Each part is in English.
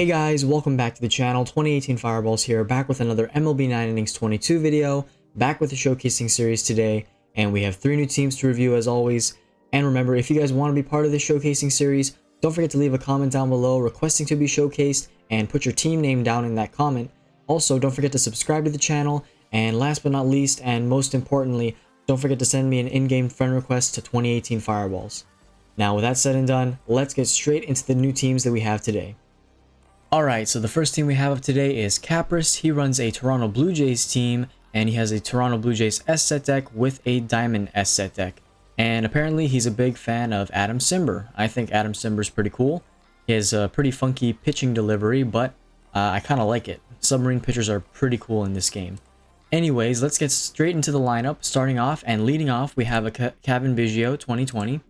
Hey guys, welcome back to the channel. 2018 Fireballs here, back with another MLB 9 Innings 22 video, back with the showcasing series today, and we have 3 new teams to review as always. And remember, if you guys want to be part of this showcasing series, don't forget to leave a comment down below requesting to be showcased and put your team name down in that comment. Also, don't forget to subscribe to the channel, and last but not least, and most importantly, don't forget to send me an in-game friend request to 2018 Fireballs. Now with that said and done, let's get straight into the new teams that we have today. Alright, so the first team we have up today is Capris. He runs a Toronto Blue Jays team, and he has a Toronto Blue Jays S set deck with a Diamond S set deck. And apparently he's a big fan of Adam Cimber. I think Adam Cimber's pretty cool. He has a pretty funky pitching delivery, but I kind of like it. Submarine pitchers are pretty cool in this game. Anyways, let's get straight into the lineup. Starting off and leading off, we have a Cavan Biggio 2020.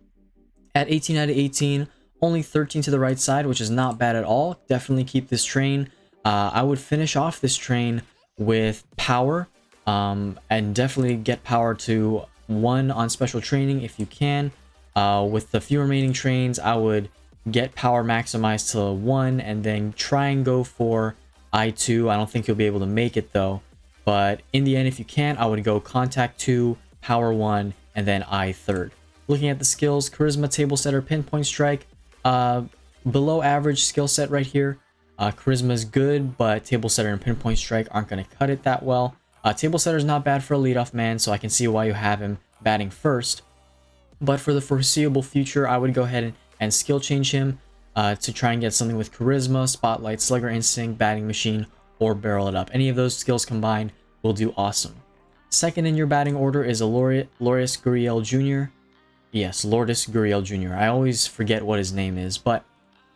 At 18 out of 18, only 13 to the right side, which is not bad at all. Definitely keep this train. I would finish off this train with power, and definitely get power to 1 on special training if you can. With the few remaining trains, I would get power maximized to 1 and then try and go for I2. I don't think you'll be able to make it though. But in the end, if you can, I would go contact 2, power 1, and then I third. Looking at the skills, charisma, table setter, pinpoint strike. Below average skill set right here. Charisma is good, but table setter and pinpoint strike aren't going to cut it that well. Table setter is not bad for a leadoff man, so I can see why you have him batting first. But for the foreseeable future, I would go ahead and skill change him to try and get something with charisma, spotlight, slugger instinct, batting machine, or barrel it up. Any of those skills combined will do awesome. Second in your batting order is a Lourdes Gurriel Jr. Yes, Lourdes Gurriel Jr. I always forget what his name is, but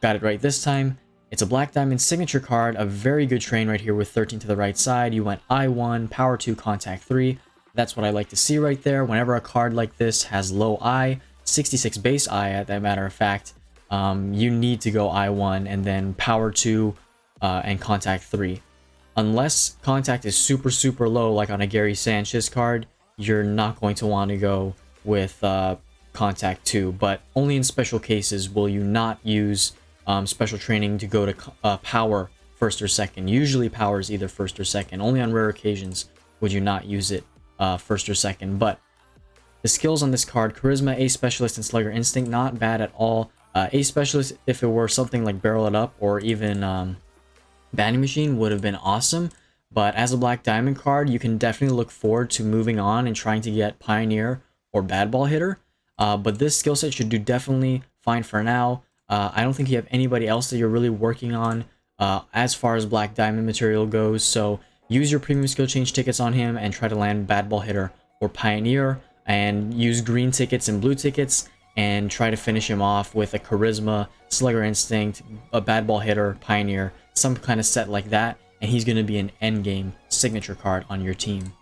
got it right this time. It's a Black Diamond signature card, a very good train right here with 13 to the right side. You went I1, power 2, contact 3. That's what I like to see right there. Whenever a card like this has low I, 66 base I at that matter of fact, you need to go I1 and then power 2 and contact 3. Unless contact is super low, like on a Gary Sanchez card, you're not going to want to go with contact 2, but only in special cases will you not use special training to go to power first or second. Usually power is either first or second. Only on rare occasions would you not use it first or second. But the skills on this card: charisma, ace specialist, and slugger instinct, not bad at all. Ace specialist, if it were something like barrel it up or even batting machine, would have been awesome. But as a Black Diamond card, you can definitely look forward to moving on and trying to get pioneer or bad ball hitter. But this skill set should do definitely fine for now. I don't think you have anybody else that you're really working on as far as Black Diamond material goes. So use your premium skill change tickets on him and try to land bad ball hitter or pioneer, and use green tickets and blue tickets and try to finish him off with a charisma, slugger instinct, a bad ball hitter, pioneer, some kind of set like that. And he's going to be an endgame signature card on your team.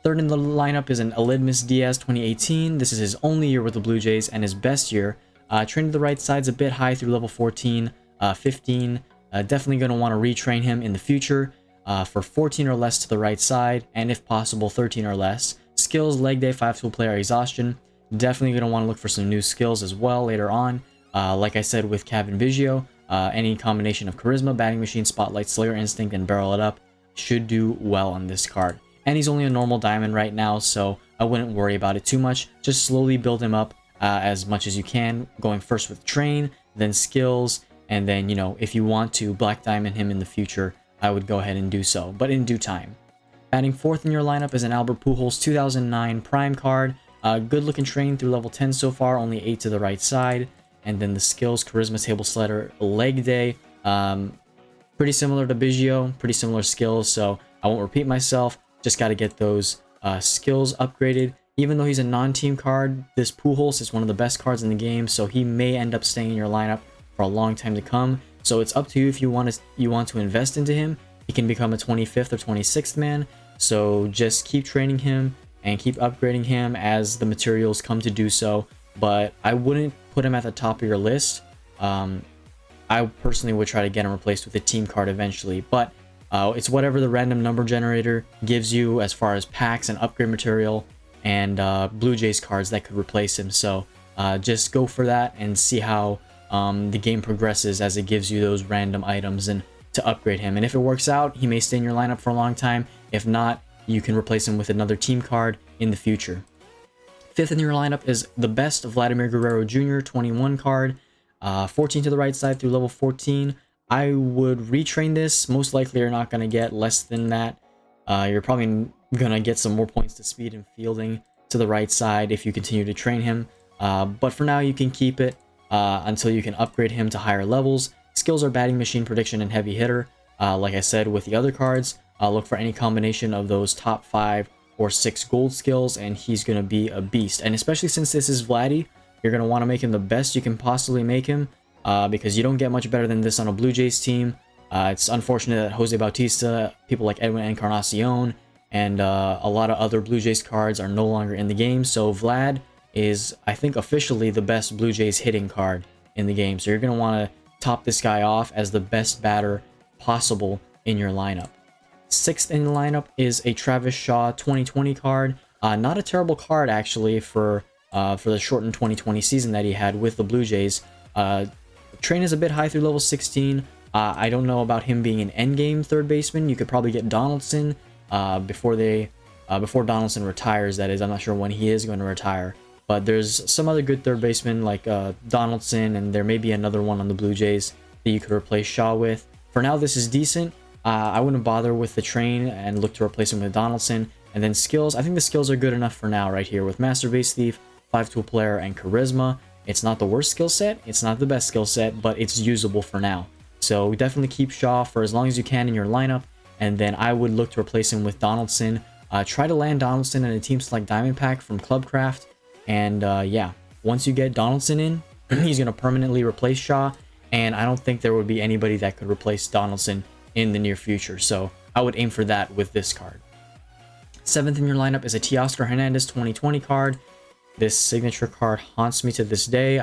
Third in the lineup is an Elidmus Diaz 2018. This is his only year with the Blue Jays and his best year. Trained to the right side's a bit high through level 14, 15. Definitely going to want to retrain him in the future for 14 or less to the right side, and if possible 13 or less. Skills: leg day, 5-tool player, exhaustion. Definitely going to want to look for some new skills as well later on. Like I said with Cavan Biggio, any combination of charisma, batting machine, spotlight, slugger instinct, and barrel it up should do well on this card. And he's only a normal diamond right now, so I wouldn't worry about it too much. Just slowly build him up as much as you can, going first with train, then skills, and then, you know, if you want to Black Diamond him in the future, I would go ahead and do so, but in due time. Batting fourth in your lineup is an Albert Pujols 2009 Prime card. Good looking train through level 10 so far, only 8 to the right side. And then the skills: charisma, table setter, leg day. Pretty similar to Biggio, pretty similar skills, so I won't repeat myself. Just got to get those skills upgraded. Even though he's a non-team card, this Pujols is one of the best cards in the game, so he may end up staying in your lineup for a long time to come. So it's up to you if you want to invest into him. He can become a 25th or 26th man. So just keep training him and keep upgrading him as the materials come to do so. But I wouldn't put him at the top of your list. I personally would try to get him replaced with a team card eventually, but it's whatever the random number generator gives you as far as packs and upgrade material and Blue Jays cards that could replace him. So just go for that and see how the game progresses as it gives you those random items and to upgrade him. And if it works out, he may stay in your lineup for a long time. If not, you can replace him with another team card in the future. Fifth in your lineup is the best Vladimir Guerrero Jr. 21 card, 14 to the right side through level 14. I would retrain this. Most likely you're not going to get less than that. You're probably going to get some more points to speed and fielding to the right side if you continue to train him. But for now, you can keep it until you can upgrade him to higher levels. Skills are batting machine, prediction, and heavy hitter. Like I said with the other cards, look for any combination of those top 5 or 6 gold skills, and he's going to be a beast. And especially since this is Vladdy, you're going to want to make him the best you can possibly make him, because you don't get much better than this on a Blue Jays team. It's unfortunate that Jose Bautista, people like Edwin Encarnacion, and a lot of other Blue Jays cards are no longer in the game. So Vlad is, I think, officially the best Blue Jays hitting card in the game. So you're going to want to top this guy off as the best batter possible in your lineup. Sixth in the lineup is a Travis Shaw 2020 card. Not a terrible card, actually, for the shortened 2020 season that he had with the Blue Jays. Train is a bit high through level 16. I don't know about him being an endgame third baseman. You could probably get Donaldson before Donaldson retires, that is. I'm not sure when he is going to retire. But there's some other good third basemen like Donaldson, and there may be another one on the Blue Jays that you could replace Shaw with. For now, this is decent. I wouldn't bother with the train and look to replace him with Donaldson. And then skills, I think the skills are good enough for now right here with Master Base Thief, 5-tool player, and Charisma. It's not the worst skill set, it's not the best skill set, but it's usable for now. So definitely keep Shaw for as long as you can in your lineup, and then I would look to replace him with Donaldson. Try to land Donaldson in a team like Diamond Pack from Clubcraft, and yeah, once you get Donaldson in, he's going to permanently replace Shaw, and I don't think there would be anybody that could replace Donaldson in the near future, so I would aim for that with this card. Seventh in your lineup is a Teoscar Hernandez 2020 card. This signature card haunts me to this day.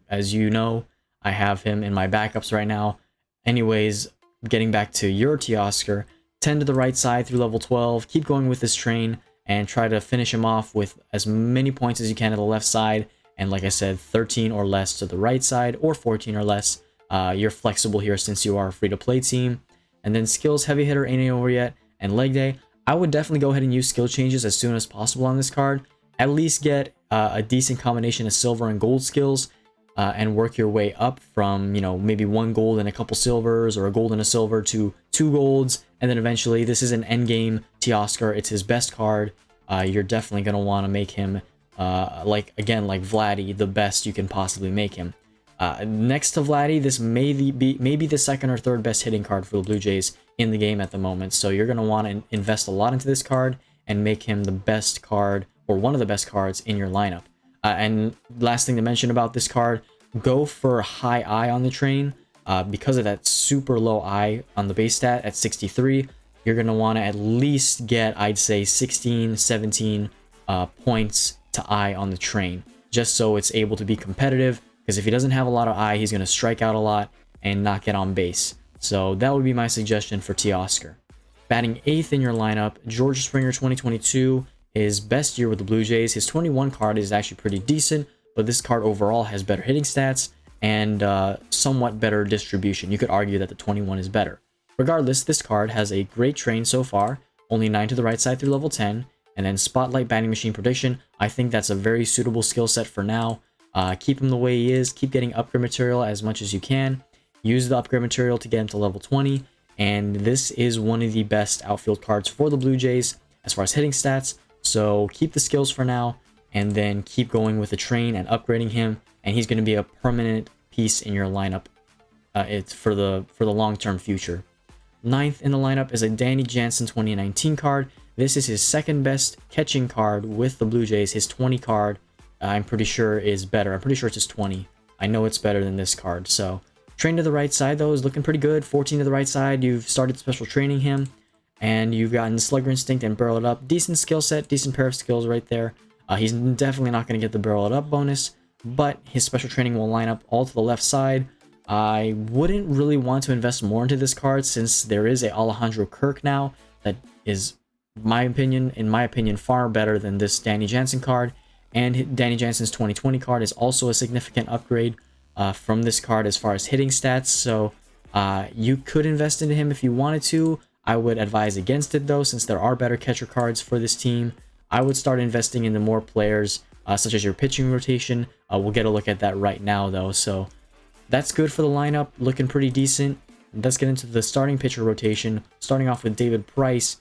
As you know, I have him in my backups right now. Anyways, getting back to your Teoscar, 10 to the right side through level 12. Keep going with this train and try to finish him off with as many points as you can to the left side. And like I said, 13 or less to the right side, or 14 or less. You're flexible here since you are a free-to-play team. And then skills, heavy hitter ain't over yet, and leg day. I would definitely go ahead and use skill changes as soon as possible on this card. At least get a decent combination of silver and gold skills, and work your way up from, you know, maybe 1 gold and a couple silvers, or a gold and a silver, to 2 golds, and then eventually, this is an endgame Teoscar. It's his best card. You're definitely going to want to make him, like Vladdy, the best you can possibly make him. Next to Vladdy, this may be the second or third best hitting card for the Blue Jays in the game at the moment. So you're going to want to invest a lot into this card and make him the best card, or one of the best cards in your lineup. And last thing to mention about this card, go for high I on the train. Because of that super low I on the base stat at 63, you're going to want to at least get, I'd say, 16, 17 points to I on the train, just so it's able to be competitive. Because if he doesn't have a lot of I, he's going to strike out a lot and not get on base. So that would be my suggestion for Teoscar. Batting 8th in your lineup, George Springer 2022, his best year with the Blue Jays. His 21 card is actually pretty decent, but this card overall has better hitting stats and somewhat better distribution. You could argue that the 21 is better. Regardless, this card has a great train so far, only 9 to the right side through level 10, and then Spotlight, Batting Machine, Prediction. I think that's a very suitable skill set for now. Keep him the way he is. Keep getting upgrade material as much as you can. Use the upgrade material to get him to level 20. And this is one of the best outfield cards for the Blue Jays as far as hitting stats. So keep the skills for now, and then keep going with the train and upgrading him. And he's going to be a permanent piece in your lineup. It's for the long-term future. 9th in the lineup is a Danny Jansen 2019 card. This is his second best catching card with the Blue Jays. His 20 card, I'm pretty sure, is better. I'm pretty sure it's his 20. I know it's better than this card. So train to the right side, though, is looking pretty good. 14 to the right side. You've started special training him, and you've gotten Slugger Instinct and Barrel It Up. Decent skill set, decent pair of skills right there. He's definitely not going to get the Barrel It Up bonus, but his special training will line up all to the left side. I wouldn't really want to invest more into this card since there is a Alejandro Kirk now that is, in my opinion, far better than this Danny Jansen card. And Danny Jansen's 2020 card is also a significant upgrade. from this card as far as hitting stats. So you could invest into him if you wanted to. I would advise against it though, since there are better catcher cards for this team. I would start investing into more players, such as your pitching rotation. We'll get a look at that right now though. So that's good for the lineup, looking pretty decent. Let's get into the starting pitcher rotation, starting off with David Price.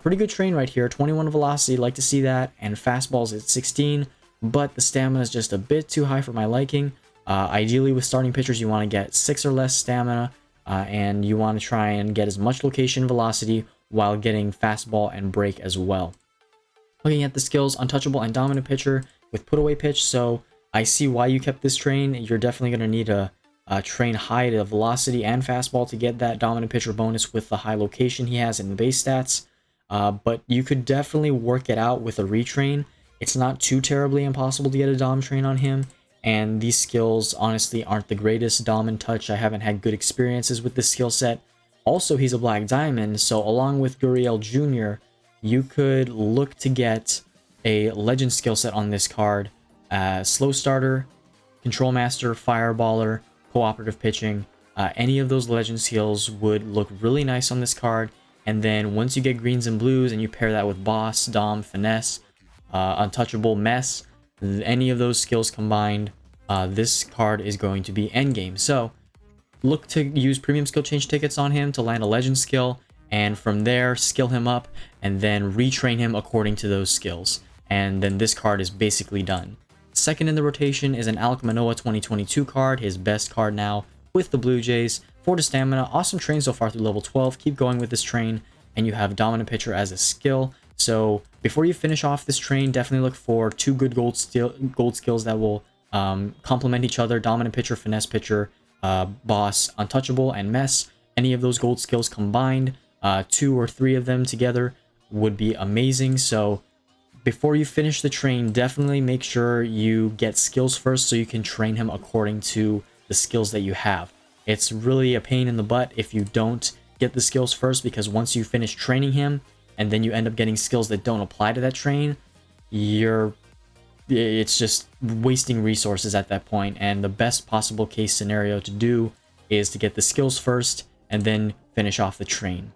Pretty good train right here, 21 velocity, like to see that, and fastballs at 16, but the stamina is just a bit too high for my liking. Ideally with starting pitchers, you want to get 6 or less stamina, and you want to try and get as much location velocity while getting fastball and break as well. Looking at the skills, untouchable and dominant pitcher with put away pitch, so I see why you kept this train. You're definitely going to need a train high to velocity and fastball to get that dominant pitcher bonus with the high location he has in the base stats. But you could definitely work it out with a retrain. It's not too terribly impossible to get a dom train on him, and these skills honestly aren't the greatest. Dom and touch, I haven't had good experiences with this skill set. Also, he's a black diamond, so along with Gurriel Jr., you could look to get a legend skill set on this card. Slow starter, control master, fireballer, cooperative pitching. Any of those legend skills would look really nice on this card. And then once you get greens and blues and you pair that with boss, dom, finesse, untouchable, mess, any of those skills combined, this card is going to be endgame. So look to use premium skill change tickets on him to land a legend skill, and from there skill him up and then retrain him according to those skills. And then this card is basically done. Second in the rotation is an Alek Manoah 2022 card, his best card now with the Blue Jays. 4 to stamina, awesome train so far through level 12. Keep going with this train, and you have dominant pitcher as a skill. So before you finish off this train, definitely look for 2 good gold skills that will complement each other: dominant pitcher, finesse pitcher, boss, untouchable, and mess. Any of those gold skills combined, 2 or 3 of them together would be amazing. So before you finish the train, definitely make sure you get skills first so you can train him according to the skills that you have. It's really a pain in the butt if you don't get the skills first, because once you finish training him and then you end up getting skills that don't apply to that train, it's just wasting resources at that point. And the best possible case scenario to do is to get the skills first and then finish off the train.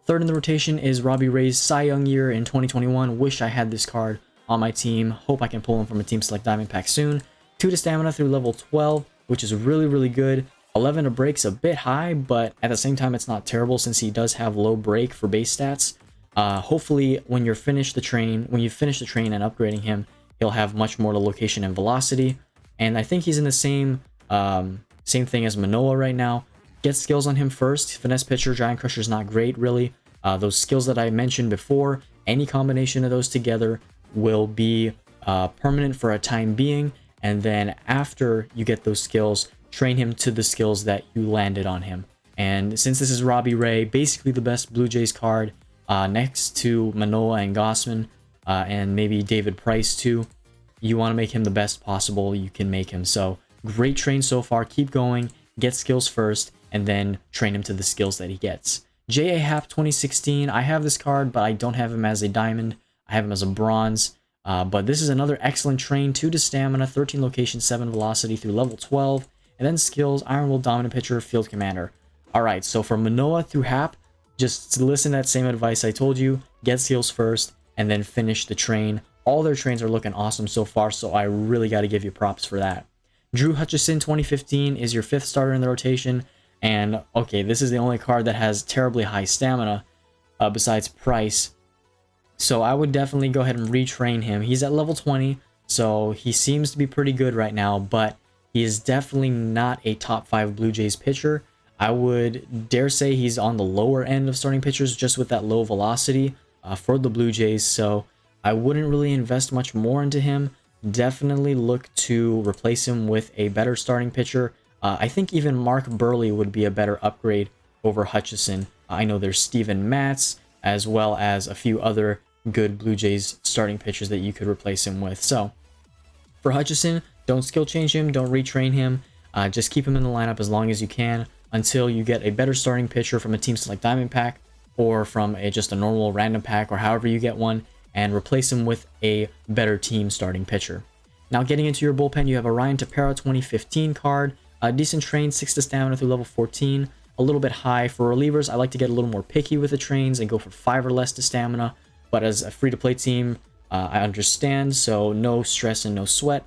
Third in the rotation is Robbie Ray's Cy Young year in 2021. Wish I had this card on my team. Hope I can pull him from a Team Select Diamond Pack soon. 2 to stamina through level 12, which is really, really good. 11 to break's a bit high, but at the same time, it's not terrible since he does have low break for base stats. Hopefully, when you finish the train and upgrading him, he'll have much more to location and velocity. And I think he's in the same thing as Manoah right now. Get skills on him first. Finesse pitcher, Giant Crusher is not great, really. Those skills that I mentioned before, any combination of those together will be permanent for a time being. And then after you get those skills, train him to the skills that you landed on him. And since this is Robbie Ray, basically the best Blue Jays card next to Manoah and Gossman, and maybe David Price too, you want to make him the best possible you can make him. So great train so far. Keep going. Get skills first, and then train him to the skills that he gets. J.A. Happ 2016. I have this card, but I don't have him as a diamond. I have him as a bronze. But this is another excellent train. 2 to stamina, 13 location, 7 velocity through level 12. And then skills, Iron Will, dominant pitcher, field commander. Alright, so from Manoah through Happ, just listen to that same advice I told you. Get skills first, and then finish the train. All their trains are looking awesome so far, so I really got to give you props for that. Drew Hutchison 2015 is your 5th starter in the rotation. And okay, this is the only card that has terribly high stamina besides Price. So I would definitely go ahead and retrain him. He's at level 20, so he seems to be pretty good right now, but he is definitely not a top 5 Blue Jays pitcher. I would dare say he's on the lower end of starting pitchers just with that low velocity for the Blue Jays, so I wouldn't really invest much more into him. Definitely look to replace him with a better starting pitcher. I think even Mark Burley would be a better upgrade over Hutchison. I know there's Steven Matz, as well as a few other good Blue Jays starting pitchers that you could replace him with. So for Hutchison, don't skill change him, don't retrain him. Just keep him in the lineup as long as you can until you get a better starting pitcher from a Team Select Diamond Pack or from just a normal random pack or however you get one, and replace him with a better team starting pitcher. Now getting into your bullpen, you have a Ryan Tepera 2015 card. Decent train, 6 to stamina through level 14. A little bit high for relievers. I like to get a little more picky with the trains and go for 5 or less to stamina. But as a free-to-play team, I understand, so no stress and no sweat.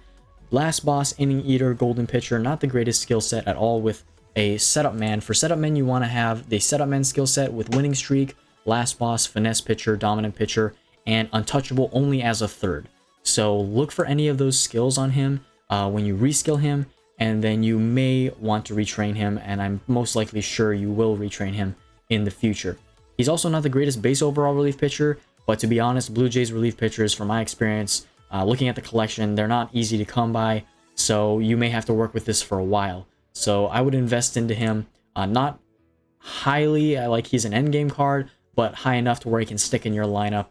Last boss, inning eater, golden pitcher, not the greatest skill set at all with a setup man. For setup men, you want to have the setup man skill set with winning streak, last boss, finesse pitcher, dominant pitcher, and untouchable only as a third. So look for any of those skills on him when you reskill him, and then you may want to retrain him, and I'm most likely sure you will retrain him in the future. He's also not the greatest base overall relief pitcher, but to be honest, Blue Jays relief pitchers, from my experience, looking at the collection, they're not easy to come by, so you may have to work with this for a while. So I would invest into him, not highly, like he's an endgame card, but high enough to where he can stick in your lineup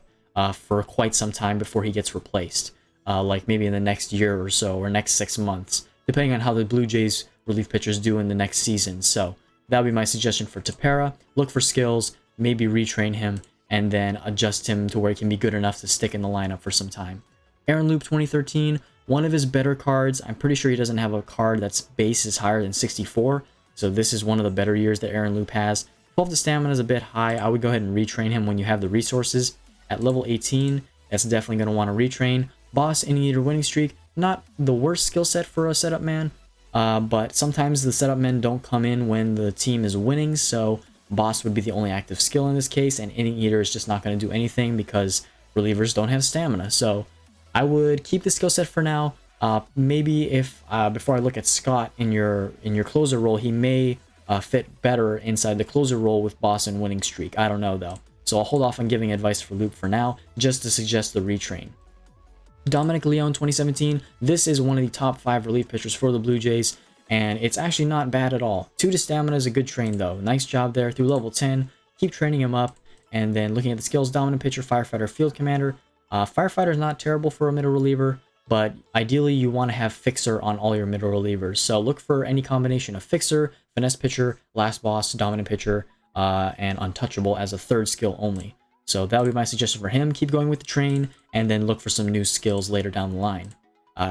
for quite some time before he gets replaced, like maybe in the next year or so, or next 6 months, depending on how the Blue Jays relief pitchers do in the next season. So that would be my suggestion for Tepera. Look for skills, maybe retrain him, and then adjust him to where he can be good enough to stick in the lineup for some time. Aaron Loop 2013, one of his better cards. I'm pretty sure he doesn't have a card that's base is higher than 64, so this is one of the better years that Aaron Loop has. 12 to stamina is a bit high. I would go ahead and retrain him when you have the resources. At level 18, that's definitely going to want to retrain. Boss, inning eater, winning streak, not the worst skill set for a setup man, but sometimes the setup men don't come in when the team is winning, so boss would be the only active skill in this case, and inning eater is just not going to do anything because relievers don't have stamina. So I would keep the skill set for now. Maybe if before I look at Scott in your closer role, he may fit better inside the closer role with boss and winning streak. I don't know though, so I'll hold off on giving advice for Loop for now, just to suggest the retrain. Dominic Leone 2017. This is one of the top 5 relief pitchers for the Blue Jays, and it's actually not bad at all. 2 to stamina is a good train though. Nice job there through level 10. Keep training him up, and then looking at the skills: dominant pitcher, firefighter, field commander. Firefighter is not terrible for a middle reliever, but ideally you want to have fixer on all your middle relievers. So look for any combination of fixer, finesse pitcher, last boss, dominant pitcher, and untouchable as a third skill only. So that would be my suggestion for him. Keep going with the train, and then look for some new skills later down the line.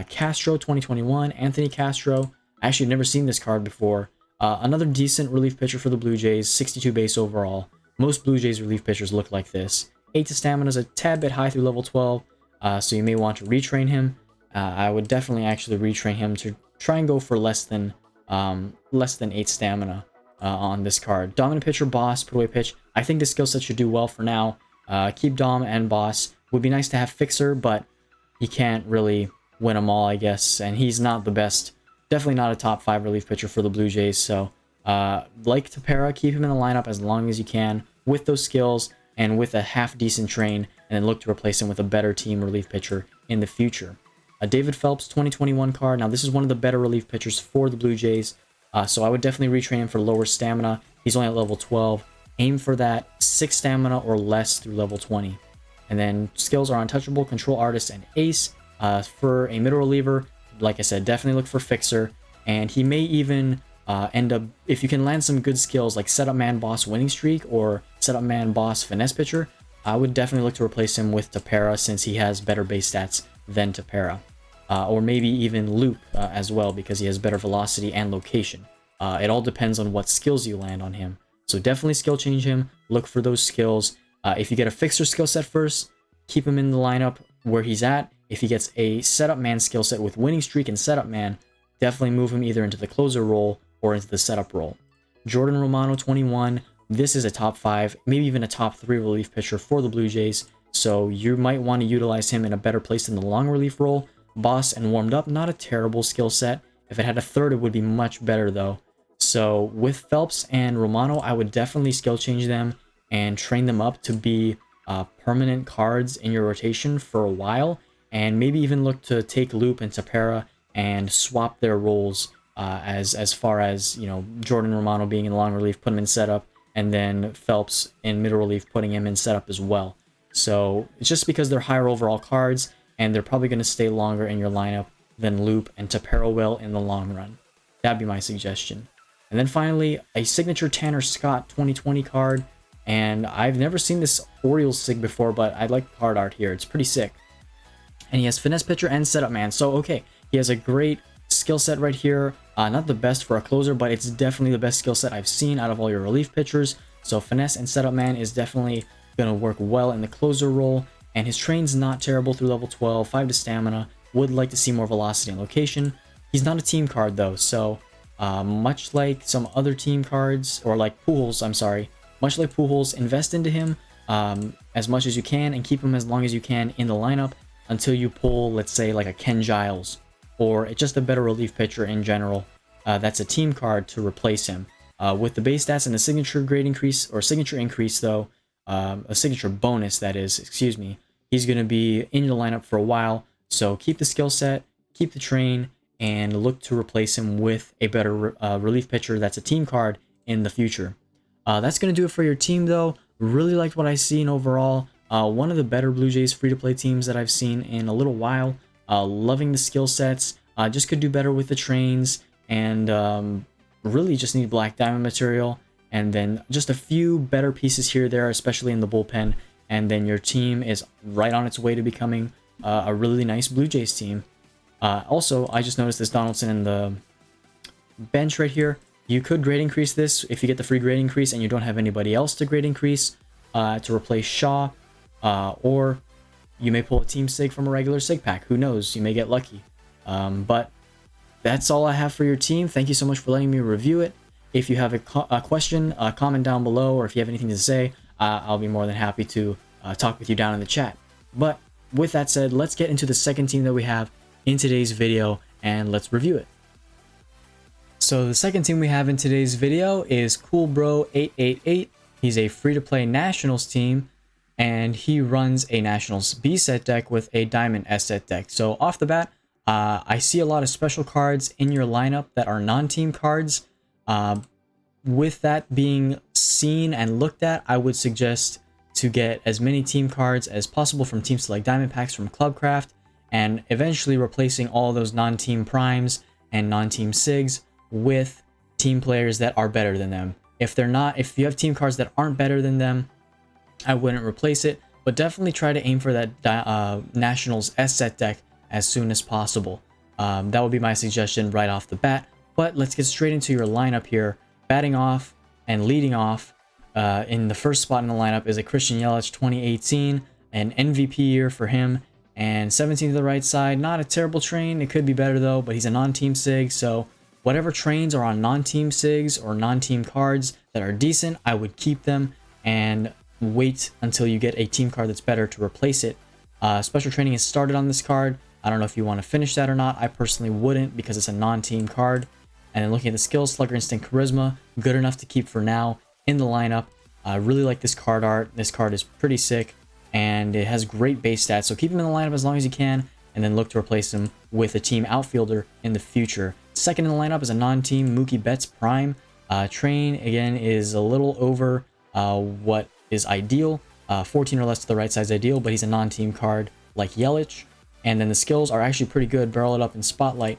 Castro 2021, Anthony Castro. I actually never seen this card before. Another decent relief pitcher for the Blue Jays, 62 base overall. Most Blue Jays relief pitchers look like this. 8 to stamina is a tad bit high through level 12, so you may want to retrain him. I would definitely actually retrain him to try and go for less than 8 stamina on this card. Dominant pitcher, boss, put away pitch. I think this skill set should do well for now. Keep dom and boss. Would be nice to have fixer, but he can't really win them all, I guess, and he's not the best. Definitely not a top 5 relief pitcher for the Blue Jays, so like Tepera, keep him in the lineup as long as you can with those skills and with a half decent train, and then look to replace him with a better team relief pitcher in the future. David Phelps 2021 card. Now this is one of the better relief pitchers for the Blue Jays, so I would definitely retrain him for lower stamina. He's only at level 12. Aim for that 6 stamina or less through level 20. And then skills are untouchable, control artist, and ace. For a middle reliever, like I said, definitely look for fixer, and he may even end up, if you can land some good skills like setup man, boss, winning streak, or setup man, boss, finesse pitcher, I would definitely look to replace him with Tepera since he has better base stats than Tepera. Or maybe even Loop as well, because he has better velocity and location. It all depends on what skills you land on him. So definitely skill change him, look for those skills. If you get a fixer skill set first, keep him in the lineup where he's at. If he gets a setup man skill set with winning streak and setup man, definitely move him either into the closer role or into the setup role. Jordan Romano 21, this is a top 5, maybe even a top 3 relief pitcher for the Blue Jays, so you might want to utilize him in a better place in the long relief role. Boss and warmed up, not a terrible skill set. If it had a third, it would be much better though. So with Phelps and Romano, I would definitely skill change them and train them up to be permanent cards in your rotation for a while, and maybe even look to take Loop and Tepera and swap their roles as far as, you know, Jordan Romano being in long relief, put him in setup, and then Phelps in middle relief, putting him in setup as well. So it's just because they're higher overall cards, and they're probably going to stay longer in your lineup than Loop and Tepera will in the long run. That'd be my suggestion. And then finally, a signature Tanner Scott 2020 card. And I've never seen this Orioles sig before, but I like card art here. It's pretty sick. And he has finesse pitcher and setup man. So, okay, he has a great skill set right here. Not the best for a closer, but it's definitely the best skill set I've seen out of all your relief pitchers. So finesse and setup man is definitely going to work well in the closer role. And his train's not terrible through level 12, 5 to stamina. Would like to see more velocity and location. He's not a team card though, so much like some other team cards, or like Pujols, I'm sorry, much like Pujols, invest into him as much as you can and keep him as long as you can in the lineup until you pull, let's say, like a Ken Giles, or just a better relief pitcher in general that's a team card to replace him. With the base stats and the signature grade increase, or signature increase though, a signature bonus that is, excuse me, he's going to be in your lineup for a while. So keep the skill set, keep the train, and look to replace him with a better relief pitcher that's a team card in the future. That's going to do it for your team though. Really liked what I've seen overall. One of the better Blue Jays free-to-play teams that I've seen in a little while. Loving the skill sets. Just could do better with the trains, and really just need black diamond material, and then just a few better pieces here there, especially in the bullpen, and then your team is right on its way to becoming a really nice Blue Jays team. Also, I just noticed this Donaldson in the bench right here. You could grade increase this if you get the free grade increase and you don't have anybody else to grade increase to replace Shaw, or you may pull a team sig from a regular sig pack. Who knows? You may get lucky. But that's all I have for your team. Thank you so much for letting me review it. If you have a question, comment down below, or if you have anything to say, I'll be more than happy to talk with you down in the chat. But with that said, let's get into the second team that we have in today's video, and let's review it. So the second team we have in today's video is CoolBro888. He's a free-to-play Nationals team, and he runs a Nationals B set deck with a Diamond S set deck. So off the bat, I see a lot of special cards in your lineup that are non-team cards. With that being seen and looked at, I would suggest to get as many team cards as possible from Team Select Diamond Packs from Clubcraft, and eventually replacing all those non-team primes and non-team sigs with team players that are better than them. If you have team cards that aren't better than them, I wouldn't replace it, but definitely try to aim for that Nationals S set deck as soon as possible. That would be my suggestion right off the bat. But let's get straight into your lineup here. Batting off and leading off in the first spot in the lineup is a Christian Yelich 2018, an MVP year for him, and 17 to the right side. Not a terrible train. It could be better though, but he's a non-team sig, so whatever trains are on non-team sigs or non-team cards that are decent, I would keep them and wait until you get a team card that's better to replace it. Special training is started on this card. I don't know if you want to finish that or not. I personally wouldn't, because it's a non-team card. And then looking at the skills, Slugger Instinct, Charisma, good enough to keep for now in the lineup. I really like this card art. This card is pretty sick, and it has great base stats. So keep him in the lineup as long as you can, and then look to replace him with a team outfielder in the future. Second in the lineup is a non-team Mookie Betts Prime. Train, again, is a little over what is ideal. 14 or less to the right side is ideal, but he's a non-team card like Yelich. And then the skills are actually pretty good. Barrel it up in Spotlight.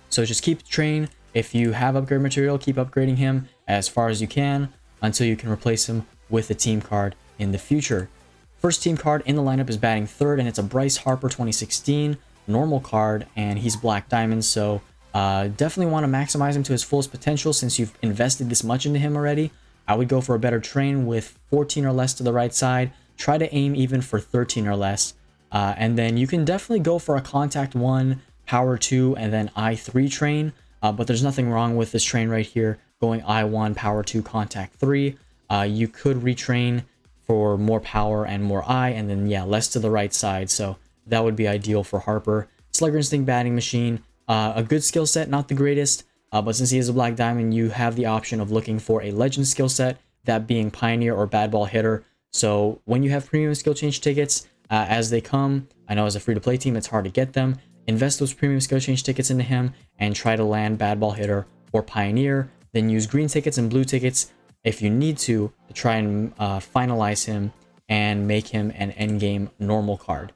So just keep the train. If you have upgrade material, keep upgrading him as far as you can until you can replace him with a team card in the future. First team card in the lineup is batting third, and it's a Bryce Harper 2016 normal card, and he's Black Diamond, so definitely want to maximize him to his fullest potential since you've invested this much into him already. I would go for a better train with 14 or less to the right side. Try to aim even for 13 or less. And then you can definitely go for a Contact 1, Power 2, and then I3 train. But there's nothing wrong with this train right here going I1, Power 2, Contact 3. You could retrain for more power and more I, and then, yeah, less to the right side. So that would be ideal for Harper. Slugger Instinct Batting Machine. A good skill set, not the greatest. But since he is a Black Diamond, you have the option of looking for a Legend skill set, that being Pioneer or Bad Ball Hitter. So when you have premium skill change tickets, as they come, I know as a free-to-play team, it's hard to get them. Invest those premium skill change tickets into him and try to land Bad Ball Hitter or Pioneer. Then use green tickets and blue tickets if you need to try and finalize him and make him an endgame normal card.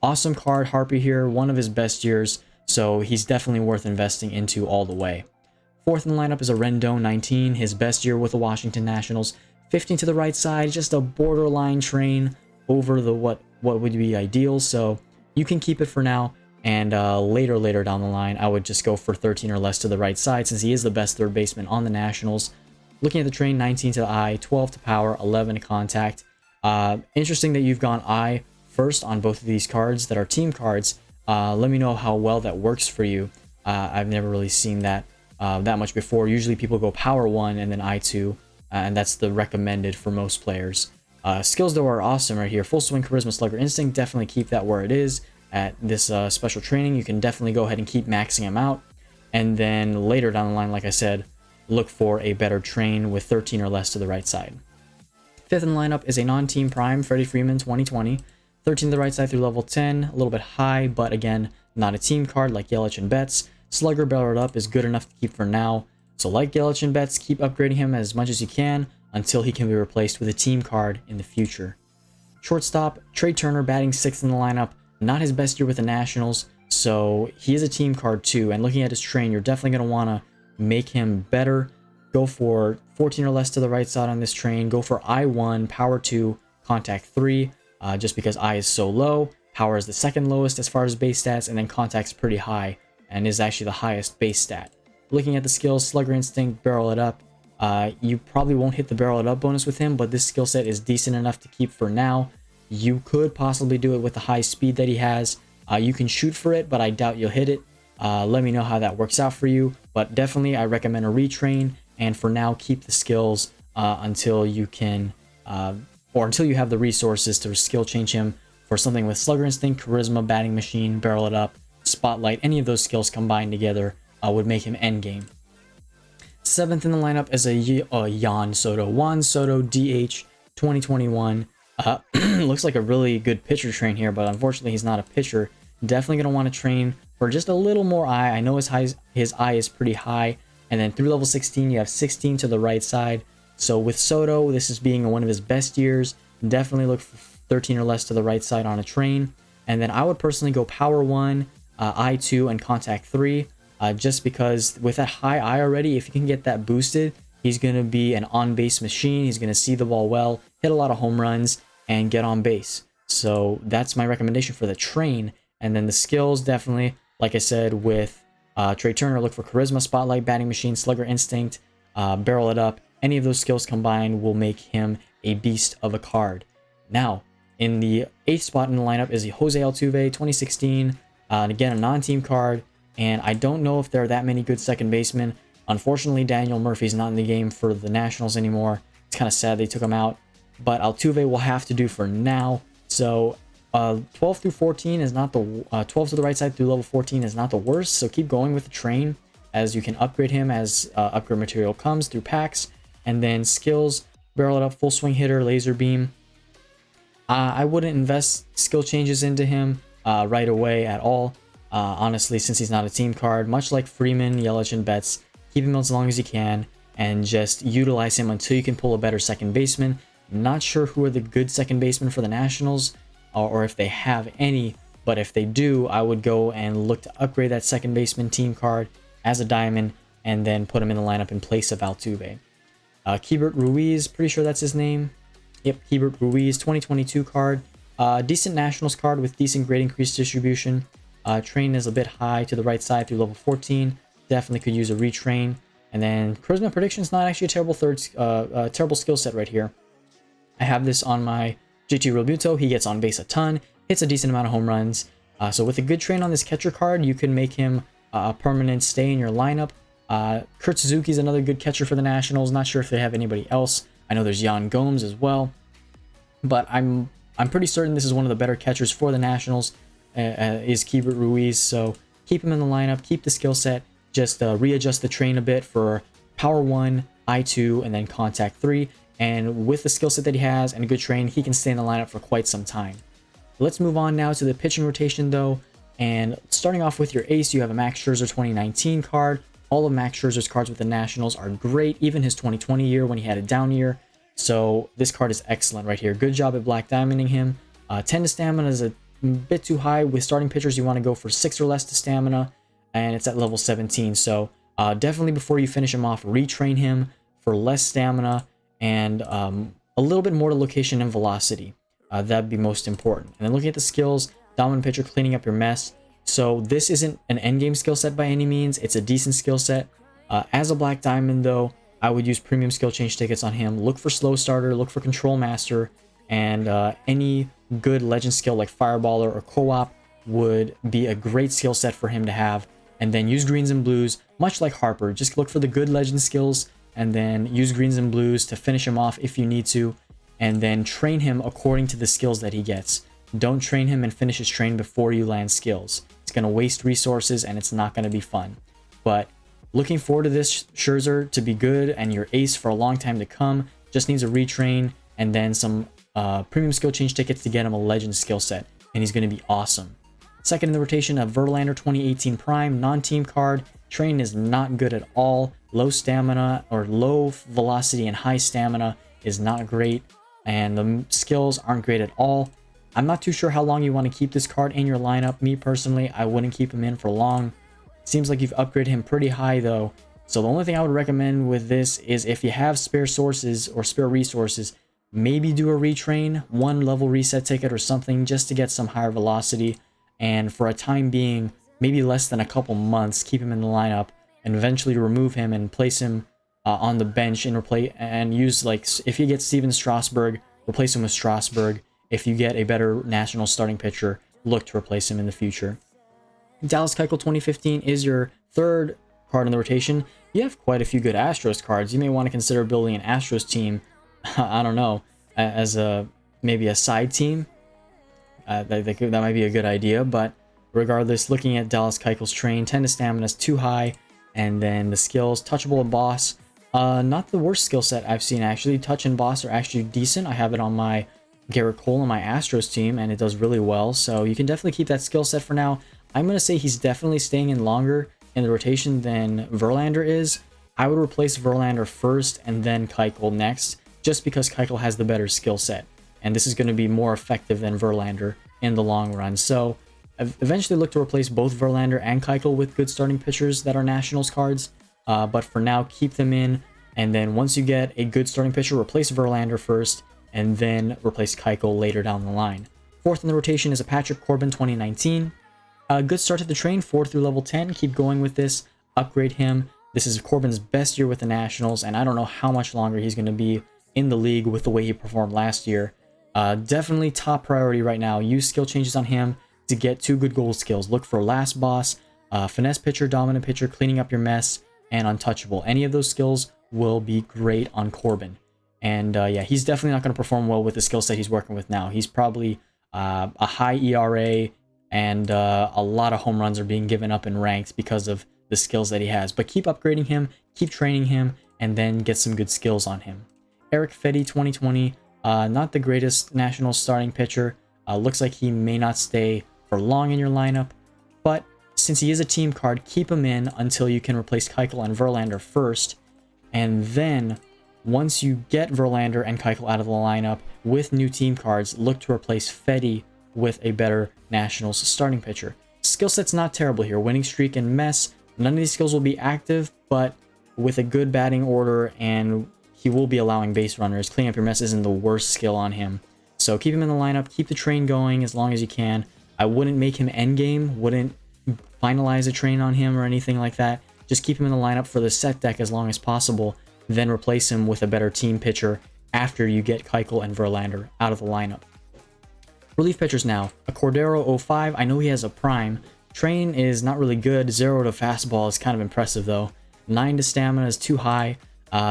Awesome card, Harpy here, one of his best years, so he's definitely worth investing into all the way. Fourth in the lineup is a Rendon 19, his best year with the Washington Nationals. 15 to the right side, just a borderline train over the what would be ideal, so you can keep it for now. And later down the line, I would just go for 13 or less to the right side, since he is the best third baseman on the Nationals. Looking at the train, 19 to the eye, 12 to power, 11 to contact. Interesting that you've gone eye first on both of these cards that are team cards. Let me know how well that works for you. I've never really seen that that much before. Usually people go power 1 and then eye 2, and that's the recommended for most players. Skills though are awesome right here. Full swing, charisma, slugger, instinct. Definitely keep that where it is at this special training. You can definitely go ahead and keep maxing them out. And then later down the line, like I said, look for a better train with 13 or less to the right side. Fifth in the lineup is a non-team prime, Freddie Freeman, 2020. 13 to the right side through level 10, a little bit high, but again, not a team card like Yelich and Betts. Slugger barreled up is good enough to keep for now. So like Yelich and Betts, keep upgrading him as much as you can until he can be replaced with a team card in the future. Shortstop, Trey Turner, batting 6th in the lineup. Not his best year with the Nationals, so he is a team card too. And looking at his train, you're definitely going to want to make him better. Go for 14 or less to the right side on this train. Go for I1, power 2, contact 3, just because I is so low. Power is the second lowest as far as base stats, and then contact's pretty high and is actually the highest base stat. Looking at the skills, slugger instinct, barrel it up. You probably won't hit the barrel it up bonus with him, but this skill set is decent enough to keep for now. You could possibly do it with the high speed that he has. You can shoot for it, but I doubt you'll hit it. Let me know how that works out for you, but definitely I recommend a retrain, and for now keep the skills until you can or until you have the resources to skill change him for something with slugger instinct, charisma, batting machine, barrel it up, spotlight. Any of those skills combined together would make him endgame. 7th in the lineup is a Juan Soto, DH, 2021. Looks like a really good pitcher train here, but unfortunately he's not a pitcher. Definitely going to want to train for just a little more eye. I know his eye is pretty high, and then through level 16 you have 16 to the right side. So with Soto, this is being one of his best years. Definitely look for 13 or less to the right side on a train. And then I would personally go power 1, eye 2, and contact 3, just because with that high eye already, if you can get that boosted, he's going to be an on-base machine. He's going to see the ball well, hit a lot of home runs, and get on base. So that's my recommendation for the train. And then the skills, definitely, like I said, with Trey Turner, look for charisma, spotlight, batting machine, slugger instinct, barrel it up. Any of those skills combined will make him a beast of a card. Now, in the 8th spot in the lineup is the Jose Altuve, 2016. And again, a non-team card. And I don't know if there are that many good second basemen. Unfortunately, Daniel Murphy's not in the game for the Nationals anymore. It's kind of sad they took him out. But Altuve will have to do for now. So 12 through 14 is not the 12 to the right side through level 14 is not the worst. So keep going with the train, as you can upgrade him as upgrade material comes through packs. And then skills, barrel it up, full swing hitter, laser beam. I wouldn't invest skill changes into him right away at all. Honestly, since he's not a team card, much like Freeman, Yelich, and Betts, keep him as long as you can and just utilize him until you can pull a better second baseman. Not sure who are the good second basemen for the Nationals, or if they have any, but if they do, I would go and look to upgrade that second baseman team card as a diamond and then put him in the lineup in place of Altuve. Keibert Ruiz, pretty sure that's his name. Yep, Keibert Ruiz, 2022 card. Decent Nationals card with decent grade increase distribution. Train is a bit high to the right side through level 14. Definitely could use a retrain. And then Charisma Prediction is not actually a terrible terrible skill set right here. I have this on my JT Realmuto. He gets on base a ton, hits a decent amount of home runs. So with a good train on this catcher card, you can make him a permanent stay in your lineup. Kurt Suzuki is another good catcher for the Nationals. Not sure if they have anybody else. I know there's Yan Gomes as well, but I'm pretty certain this is one of the better catchers for the Nationals. Is Keibert Ruiz. So keep him in the lineup, keep the skill set, just readjust the train a bit for power 1, I2, and then contact 3. And with the skill set that he has and a good train, he can stay in the lineup for quite some time. Let's move on now to the pitching rotation though. And starting off with your ace, you have a Max Scherzer 2019 card. All of Max Scherzer's cards with the Nationals are great, even his 2020 year when he had a down year. So this card is excellent right here. Good job at Black Diamonding him. 10 to stamina is a bit too high. With starting pitchers, you want to go for 6 or less to stamina, and it's at level 17. So definitely before you finish him off, retrain him for less stamina and a little bit more to location and velocity. That'd be most important. And then looking at the skills, dominant pitcher, cleaning up your mess. So this isn't an endgame skill set by any means. It's a decent skill set. As a Black Diamond, though, I would use premium skill change tickets on him. Look for Slow Starter, look for Control Master, and any good legend skill like Fireballer or Co-op would be a great skill set for him to have. And then use greens and blues, much like Harper. Just look for the good legend skills and then use greens and blues to finish him off if you need to. And then train him according to the skills that he gets. Don't train him and finish his train before you land skills. It's going to waste resources and it's not going to be fun. But looking forward to this Scherzer to be good and your ace for a long time to come. Just needs a retrain and then some premium skill change tickets to get him a legend skill set. And he's going to be awesome. Second in the rotation, a Verlander 2018 Prime non-team card. Training is not good at all. Low stamina or low velocity and high stamina is not great. And the skills aren't great at all. I'm not too sure how long you want to keep this card in your lineup. Me personally, I wouldn't keep him in for long. Seems like you've upgraded him pretty high though. So the only thing I would recommend with this is if you have spare sources or spare resources, maybe do a retrain, 1 level reset ticket or something just to get some higher velocity. And for a time being, maybe less than a couple months, keep him in the lineup and eventually remove him and place him on the bench and use, like, if you get Steven Strasburg, replace him with Strasburg. If you get a better national starting pitcher, look to replace him in the future. Dallas Keuchel 2015 is your third card in the rotation. You have quite a few good Astros cards. You may want to consider building an Astros team, I don't know, as maybe a side team. That might be a good idea, but regardless, looking at Dallas Keuchel's train, 10 to stamina is too high, and then the skills, touchable and boss, not the worst skill set I've seen actually. Touch and boss are actually decent. I have it on my Garrett Cole on my Astros team, and it does really well, so you can definitely keep that skill set for now. I'm going to say he's definitely staying in longer in the rotation than Verlander is. I would replace Verlander first and then Keuchel next, just because Keuchel has the better skill set. And this is going to be more effective than Verlander in the long run. So eventually look to replace both Verlander and Keuchel with good starting pitchers that are Nationals cards. But for now, keep them in. And then once you get a good starting pitcher, replace Verlander first and then replace Keuchel later down the line. Fourth in the rotation is a Patrick Corbin 2019. Good start to the train, 4 through level 10. Keep going with this. Upgrade him. This is Corbin's best year with the Nationals, and I don't know how much longer he's going to be in the league with the way he performed last year. Definitely top priority right now. Use skill changes on him to get 2 good goal skills. Look for Last Boss, Finesse Pitcher, Dominant Pitcher, Cleaning Up Your Mess, and Untouchable. Any of those skills will be great on Corbin. And yeah, he's definitely not going to perform well with the skill set he's working with now. He's probably a high ERA, and a lot of home runs are being given up in ranks because of the skills that he has. But keep upgrading him, keep training him, and then get some good skills on him. Eric Fedde 2020, not the greatest national starting pitcher. Looks like he may not stay for long in your lineup, but since he is a team card, keep him in until you can replace Keuchel and Verlander first. And then once you get Verlander and Keuchel out of the lineup with new team cards, look to replace Fedde with a better Nationals starting pitcher. Skill set's not terrible here. Winning streak and mess. None of these skills will be active, but with a good batting order, and he will be allowing base runners. Cleaning Up Your Mess isn't the worst skill on him. So keep him in the lineup. Keep the train going as long as you can. I wouldn't make him endgame. Wouldn't finalize a train on him or anything like that. Just keep him in the lineup for the set deck as long as possible. Then replace him with a better team pitcher after you get Keuchel and Verlander out of the lineup. Relief pitchers now. A Cordero 05. I know he has a prime. Train is not really good. 0 to fastball is kind of impressive though. 9 to stamina is too high.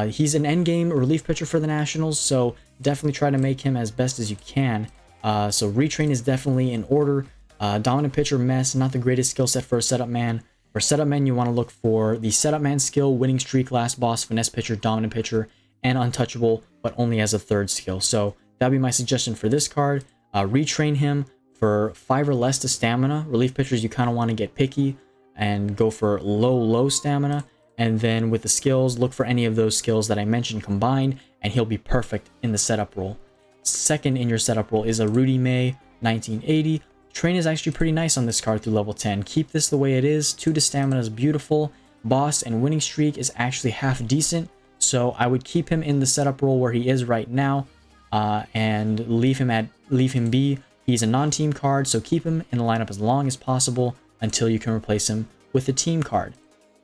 He's an endgame relief pitcher for the Nationals, so definitely try to make him as best as you can. So retrain is definitely in order. Dominant pitcher mess, not the greatest skill set for a setup man. For setup man, you want to look for the setup man skill, winning streak, last boss, finesse pitcher, dominant pitcher, and untouchable, but only as a third skill. So that'd be my suggestion for this card. Retrain him for 5 or less to stamina. Relief pitchers, you kind of want to get picky and go for low stamina. And then with the skills, look for any of those skills that I mentioned combined, and he'll be perfect in the setup role. Second in your setup role is a Rudy May 1980. Train is actually pretty nice on this card through level 10. Keep this the way it is. 2 to stamina is beautiful. Boss and winning streak is actually half decent. So I would keep him in the setup role where he is right now, and leave him be. He's a non-team card, so keep him in the lineup as long as possible. until you can replace him with a team card.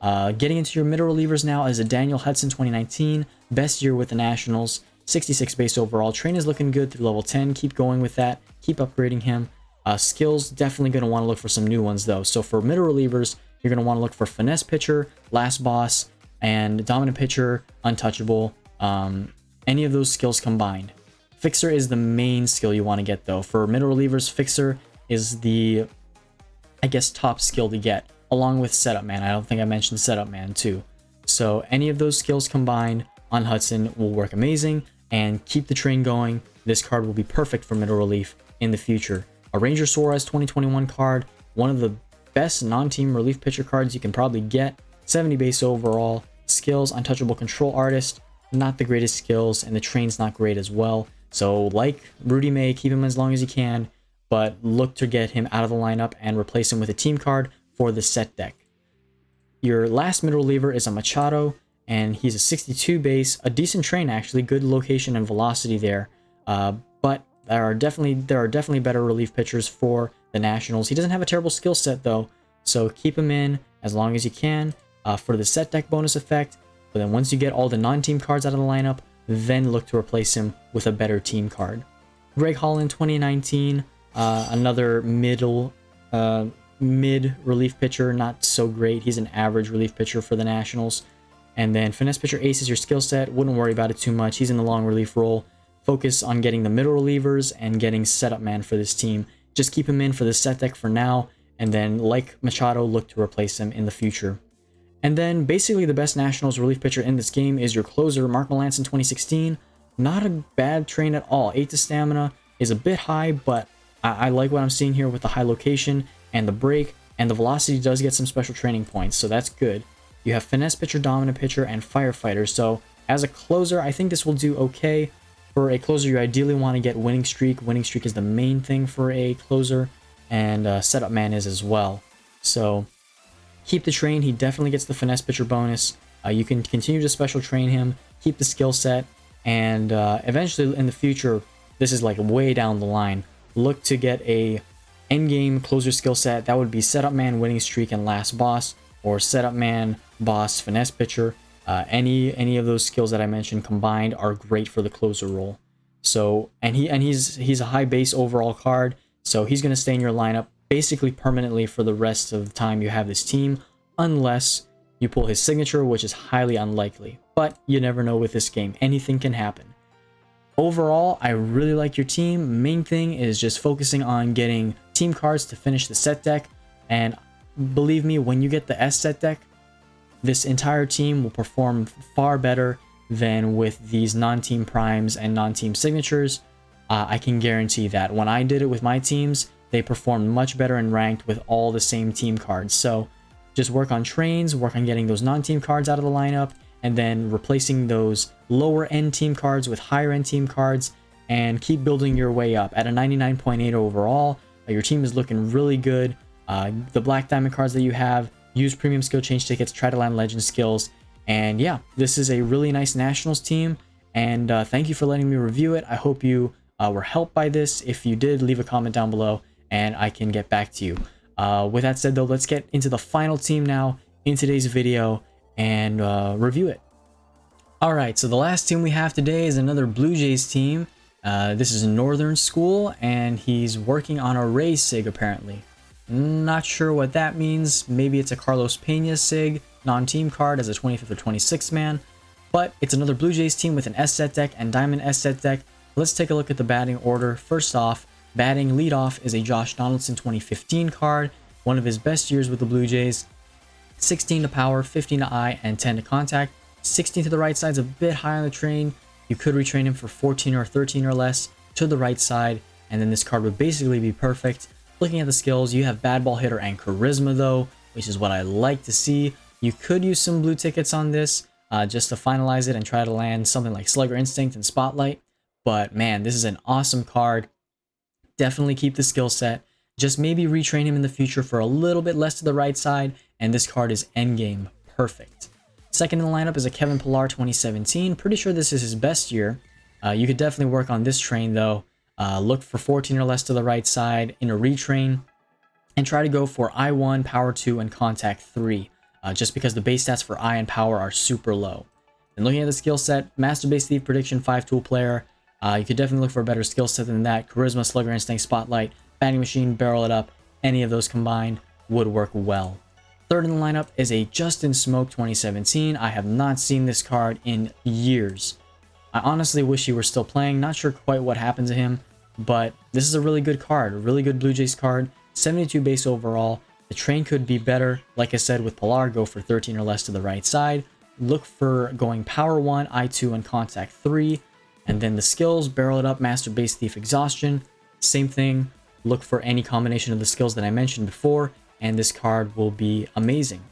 Getting into your middle relievers now is a Daniel Hudson 2019, best year with the Nationals, 66 base overall. Train is looking good through level 10. Keep going with that. Keep upgrading him. Skills, definitely going to want to look for some new ones though. So for middle relievers, you're going to want to look for finesse pitcher, last boss, and dominant pitcher, untouchable. Any of those skills combined. Fixer is the main skill you want to get though. For middle relievers, Fixer is the, I guess, top skill to get, along with Setup Man. I don't think I mentioned Setup Man too. So any of those skills combined on Hudson will work amazing, and keep the train going. This card will be perfect for middle relief in the future. A Ranger Suarez 2021 card, one of the best non-team relief pitcher cards you can probably get. 70 base overall. Skills, untouchable control artist, not the greatest skills, and the train's not great as well. So like Rudy May, keep him as long as you can, but look to get him out of the lineup and replace him with a team card for the set deck. Your last middle reliever is a Machado, and he's a 62 base, a decent train actually, good location and velocity there. But there are definitely better relief pitchers for the Nationals. He doesn't have a terrible skill set though, so keep him in as long as you can for the set deck bonus effect. But then once you get all the non-team cards out of the lineup, then look to replace him with a better team card. Greg Holland 2019, another mid relief pitcher, not so great. He's an average relief pitcher for the Nationals. And then finesse pitcher ace is your skill set. Wouldn't worry about it too much. He's in the long relief role. Focus on getting the middle relievers and getting setup man for this team. Just keep him in for the set deck for now, and then like Machado, look to replace him in the future. And then basically the best Nationals relief pitcher in this game is your closer, Mark Melanson 2016. Not a bad train at all. 8 to stamina is a bit high, but I like what I'm seeing here with the high location and the break, and the velocity does get some special training points, so that's good. You have finesse pitcher, dominant pitcher, and firefighter. So as a closer, I think this will do okay. For a closer, you ideally want to get winning streak. Winning streak is the main thing for a closer, and setup man is as well. So keep the train. He definitely gets the finesse pitcher bonus. You can continue to special train him, keep the skill set, and eventually in the future, this is like way down the line, look to get a endgame closer skill set. That would be setup man, winning streak, and last boss, or setup man, boss, finesse pitcher. Any of those skills that I mentioned combined are great for the closer role. So he's a high base overall card, so he's going to stay in your lineup basically permanently for the rest of the time you have this team, unless you pull his signature, which is highly unlikely. But you never know with this game. Anything can happen. Overall, I really like your team. Main thing is just focusing on getting team cards to finish the set deck, and believe me, when you get the S set deck, this entire team will perform far better than with these non-team primes and non-team signatures. I can guarantee that. When I did it with my teams, they performed much better in ranked with all the same team cards. So just work on trains, work on getting those non-team cards out of the lineup, and then replacing those lower end team cards with higher end team cards, and keep building your way up. At a 99.8 overall, your team is looking really good. The black diamond cards that you have, use premium skill change tickets, try to land legend skills, and yeah, this is a really nice Nationals team, and thank you for letting me review it. I hope you were helped by this. If you did, leave a comment down below and I can get back to you. With that said though, let's get into the final team now in today's video and review it. Alright, so the last team we have today is another Blue Jays team. This is Northern School, and he's working on a Ray Sig apparently. Not sure what that means. Maybe it's a Carlos Pena Sig, non-team card as a 25th or 26th man. But it's another Blue Jays team with an S set deck and Diamond S set deck. Let's take a look at the batting order. First off, batting leadoff is a Josh Donaldson 2015 card, one of his best years with the Blue Jays. 16 to power, 15 to eye, and 10 to contact. 16 to the right side is a bit high on the train. You could retrain him for 14 or 13 or less to the right side, and then this card would basically be perfect. Looking at the skills, you have bad ball hitter and charisma though, which is what I like to see. You could use some blue tickets on this just to finalize it and try to land something like Slugger Instinct and Spotlight. But man, this is an awesome card. Definitely keep the skill set. Just maybe retrain him in the future for a little bit less to the right side, and this card is endgame perfect. Second in the lineup is a Kevin Pillar 2017. Pretty sure this is his best year. You could definitely work on this train though. Look for 14 or less to the right side in a retrain. and try to go for I1, Power 2, and Contact 3, just because the base stats for I and Power are super low. And looking at the skill set, Master Base Thief, Prediction, 5-tool player, you could definitely look for a better skill set than that. Charisma, Slugger Instinct, Spotlight, Batting Machine, Barrel It Up, any of those combined would work well. Third in the lineup is a Justin Smoke 2017. I have not seen this card in years. I honestly wish he were still playing. Not sure quite what happened to him, but this is a really good card, a really good Blue Jays card. 72 base overall. The train could be better. Like I said with Pilar, go for 13 or less to the right side. Look for going Power 1, I2, and Contact 3. And then the skills, Barrel It Up, Master Base Thief, Exhaustion. Same thing. Look for any combination of the skills that I mentioned before, and this card will be amazing.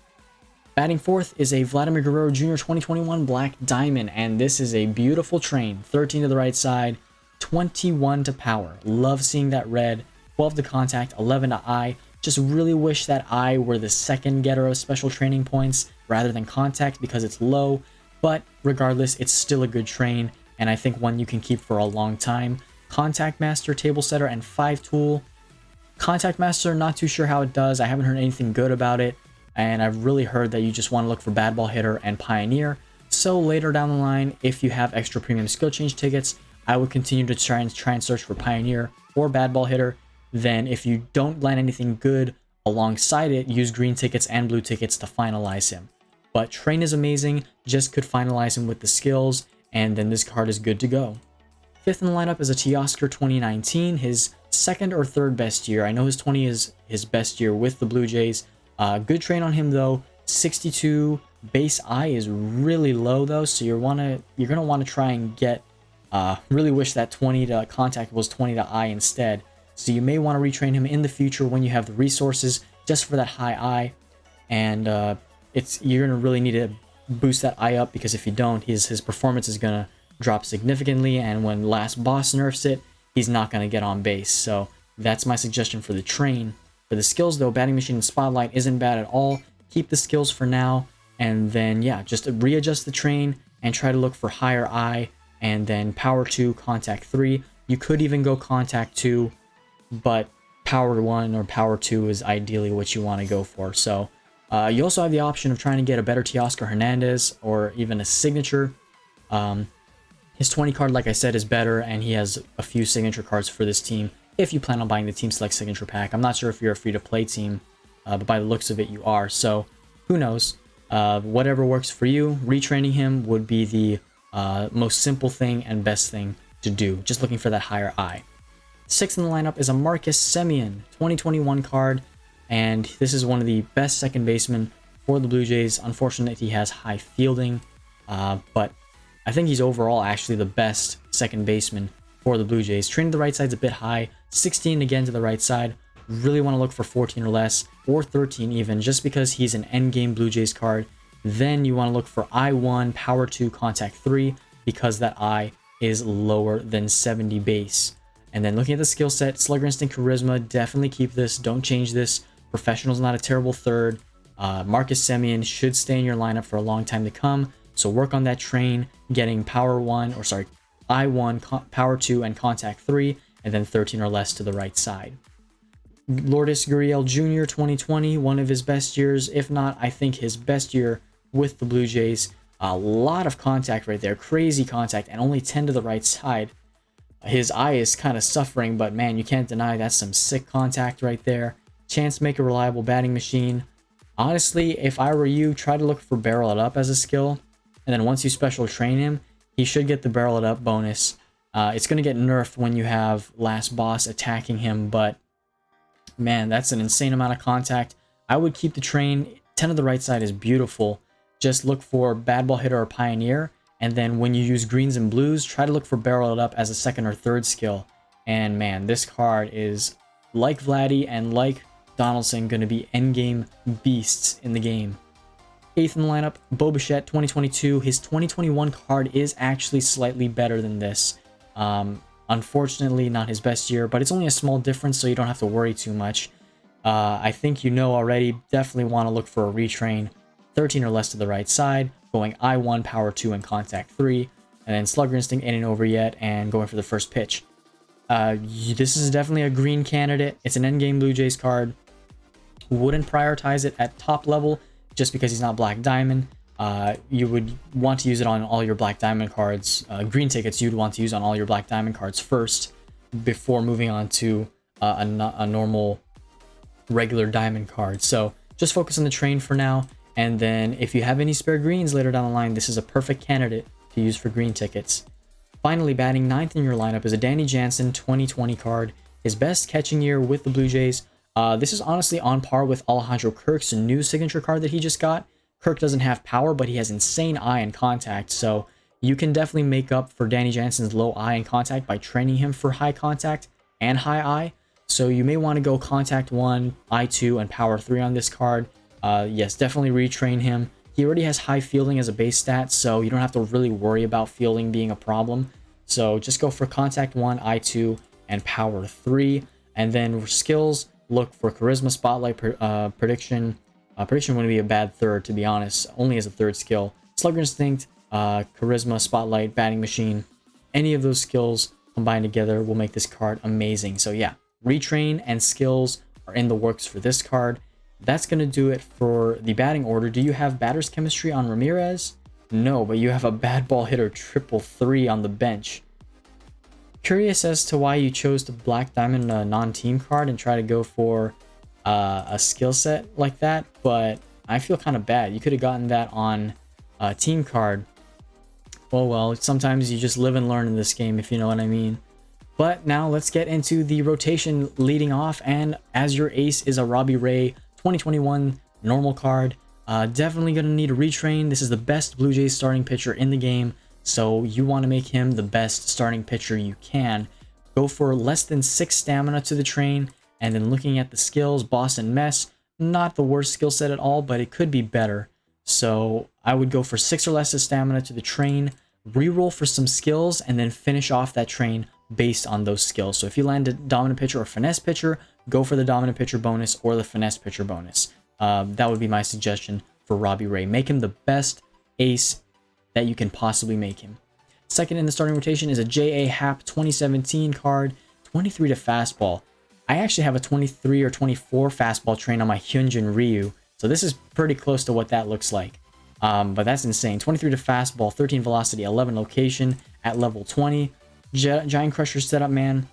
Batting fourth is a Vladimir Guerrero Jr. 2021 Black Diamond, and this is a beautiful train. 13 to the right side, 21 to power. Love seeing that red. 12 to contact, 11 to I. Just really wish that I were the second getter of special training points rather than contact because it's low, but regardless, it's still a good train, and I think one you can keep for a long time. Contact Master, Table Setter, and 5-tool. Contact Master, not too sure how it does. I haven't heard anything good about it, and I've really heard that you just want to look for Bad Ball Hitter and Pioneer. So later down the line, if you have extra premium skill change tickets, I would continue to try and search for Pioneer or Bad Ball Hitter. Then if you don't land anything good alongside it, use green tickets and blue tickets to finalize him. But Train is amazing, just could finalize him with the skills, and then this card is good to go. Fifth in the lineup is a Teoscar 2019, his second or third best year. I know his 20 is his best year with the Blue Jays. Good train on him though. 62 base I is really low though, so you're gonna want to try and get. Really wish that 20 to contact was 20 to I instead. So you may want to retrain him in the future when you have the resources just for that high I, and you're gonna really need to boost that I up, because if you don't, his performance is gonna drop significantly, and when last boss nerfs it, he's not gonna get on base. So that's my suggestion for the train. For the skills though, Batting Machine and Spotlight isn't bad at all. Keep the skills for now, and then yeah, just readjust the train and try to look for higher I, and then Power 2, Contact 3. You could even go Contact 2, but Power 1 or Power 2 is ideally what you want to go for. So you also have the option of trying to get a better Teoscar Hernandez or even a signature. His 20 card, like I said, is better, and he has a few signature cards for this team if you plan on buying the Team Select Signature Pack. I'm not sure if you're a free-to-play team, but by the looks of it, you are. So who knows? Whatever works for you, retraining him would be the most simple thing and best thing to do. Just looking for that higher I. Sixth in the lineup is a Marcus Semien 2021 card, and this is one of the best second basemen for the Blue Jays. Unfortunately, he has high fielding, but I think he's overall actually the best second baseman for the Blue Jays. Training to the right side's a bit high, 16 again to the right side. Really want to look for 14 or less, or 13 even, just because he's an endgame Blue Jays card. Then you want to look for I1, Power 2, Contact 3, because that I is lower than 70 base. And then looking at the skill set, Slugger Instinct, Charisma, definitely keep this. Don't change this. Professional's not a terrible third. Marcus Semien should stay in your lineup for a long time to come. So work on that train, getting I1, Power 2, and Contact 3, and then 13 or less to the right side. Lourdes Gurriel Jr. 2020, one of his best years, if not, I think his best year with the Blue Jays. A lot of contact right there, crazy contact, and only 10 to the right side. His eye is kind of suffering, but man, you can't deny that's some sick contact right there. Chance to make a reliable batting machine. Honestly, if I were you, try to look for Barrel It Up as a skill, and then once you special train him, he should get the Barrel It Up bonus. It's going to get nerfed when you have last boss attacking him, but man, that's an insane amount of contact. I would keep the train. 10 to the right side is beautiful. Just look for Bad Ball Hitter or Pioneer, and then when you use greens and blues, try to look for Barrel It Up as a second or third skill. And man, this card is, like Vladdy and like Donaldson, going to be endgame beasts in the game. Eighth in the lineup, Bo Bichette 2022. His 2021 card is actually slightly better than this. Unfortunately, not his best year, but it's only a small difference, so you don't have to worry too much. I think you know already, definitely want to look for a retrain. 13 or less to the right side, going I1, Power 2, and Contact 3, and then Slugger Instinct ain't over yet, and going for the first pitch. This is definitely a green candidate. It's an endgame Blue Jays card. wouldn't prioritize it at top level just because he's not Black Diamond. You would want to use it on all your Black Diamond cards. Green tickets you'd want to use on all your Black Diamond cards first before moving on to a normal regular Diamond card. So just focus on the train for now, and then if you have any spare greens later down the line, this is a perfect candidate to use for green tickets. Finally, batting 9th in your lineup is a Danny Jansen 2020 card. His best catching year with the Blue Jays. This is honestly on par with Alejandro Kirk's new signature card that he just got. Kirk doesn't have power, but he has insane eye and contact, so you can definitely make up for Danny Jansen's low eye and contact by training him for high contact and high eye. So you may want to go contact 1, eye 2, and power 3 on this card. Yes, definitely retrain him. He already has high fielding as a base stat, so you don't have to really worry about fielding being a problem. So just go for contact 1, eye 2, and power 3. And then skills, look for charisma, spotlight, prediction. Prediction wouldn't be a bad third, to be honest, only as a third skill. Slugger instinct, charisma, spotlight, batting machine. Any of those skills combined together will make this card amazing. So yeah, retrain and skills are in the works for this card. That's going to do it for the batting order. Do you have batter's chemistry on Ramirez? No, but you have a bad ball hitter 333 on the bench. Curious as to why you chose the Black Diamond non-team card and try to go for a skill set like that, but I feel kind of bad. You could have gotten that on a team card. Oh well, sometimes you just live and learn in this game, if you know what I mean. But now let's get into the rotation leading off, and as your ace is a Robbie Ray 2021 normal card. Definitely going to need a retrain. This is the best Blue Jays starting pitcher in the game, so you want to make him the best starting pitcher you can. Go for less than 6 stamina to the train, and then looking at the skills, Boston Mess, not the worst skill set at all, but it could be better. So I would go for 6 or less of stamina to the train, reroll for some skills, and then finish off that train based on those skills. So if you land a dominant pitcher or finesse pitcher, go for the dominant pitcher bonus or the finesse pitcher bonus. That would be my suggestion for Robbie Ray. Make him the best ace that you can possibly make him. Second in the starting rotation is a J.A. Happ 2017 card, 23 to fastball. I actually have a 23 or 24 fastball train on my Hyunjin Ryu, so this is pretty close to what that looks like. But that's insane. 23 to fastball, 13 velocity, 11 location at level 20. Giant Crusher setup, man.